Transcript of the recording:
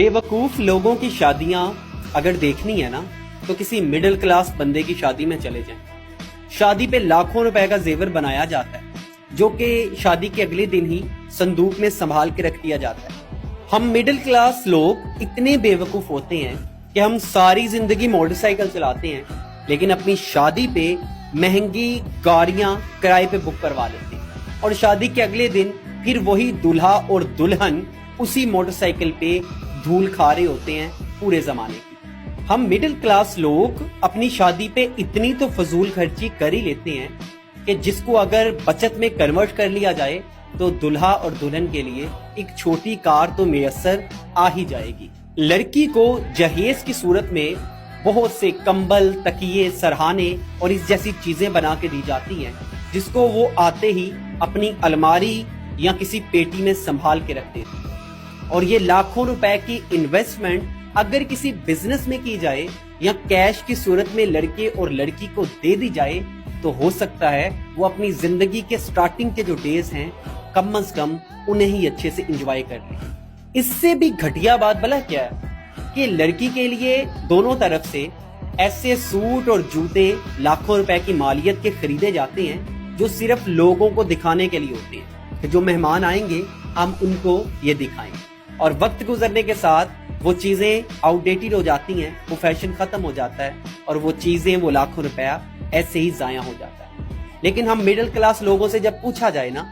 बेवकूफ लोगों की शादियां अगर देखनी है ना तो किसी मिडिल क्लास बंदे की शादी में चले जाएं। शादी पे लाखों रुपए का जेवर बनाया जाता है जो कि शादी के अगले दिन ही संदूक में संभाल के रख दिया जाता है। हम मिडिल क्लास लोग इतने बेवकूफ होते हैं कि हम सारी जिंदगी मोटरसाइकिल चलाते हैं लेकिन अपनी शादी पे महंगी गाड़ियां किराए पे बुक करवा लेते हैं और शादी के अगले दिन फिर वही दूल्हा और दुल्हन उसी मोटरसाइकिल पे धूल खा रहे होते हैं पूरे जमाने की। हम मिडिल क्लास लोग अपनी शादी पे इतनी तो फजूल खर्ची कर ही लेते हैं कि जिसको अगर बचत में कन्वर्ट कर लिया जाए तो दुल्हा और दुल्हन के लिए एक छोटी कार तो मैसर आ ही जाएगी। लड़की को जहेज की सूरत में बहुत से कंबल, तकिए, सरहाने और इस जैसी चीजें बना के दी जाती हैं जिसको वो आते ही अपनी अलमारी या किसी पेटी में संभाल के रख देती है। और ये लाखों रुपए की इन्वेस्टमेंट अगर किसी बिजनेस में की जाए या कैश की सूरत में लड़के और लड़की को दे दी जाए तो हो सकता है वो अपनी जिंदगी के स्टार्टिंग के जो डेज हैं कम से कम उन्हें ही अच्छे से एंजॉय कर ले। इससे भी घटिया बात भला क्या है कि लड़की के लिए दोनों तरफ से ऐसे सूट और जूते लाखों रुपए की मालियत के खरीदे जाते हैं जो सिर्फ लोगों को दिखाने के लिए होते हैं कि जो मेहमान आएंगे हम उनको ये दिखाएं। और वक्त गुजरने के साथ वो चीजें आउटडेटेड हो जाती हैं, वो फैशन खत्म हो जाता है और वो चीजें, वो लाखों रुपया ऐसे ही जाया हो जाता है। लेकिन हम मिडिल क्लास लोगों से जब पूछा जाए ना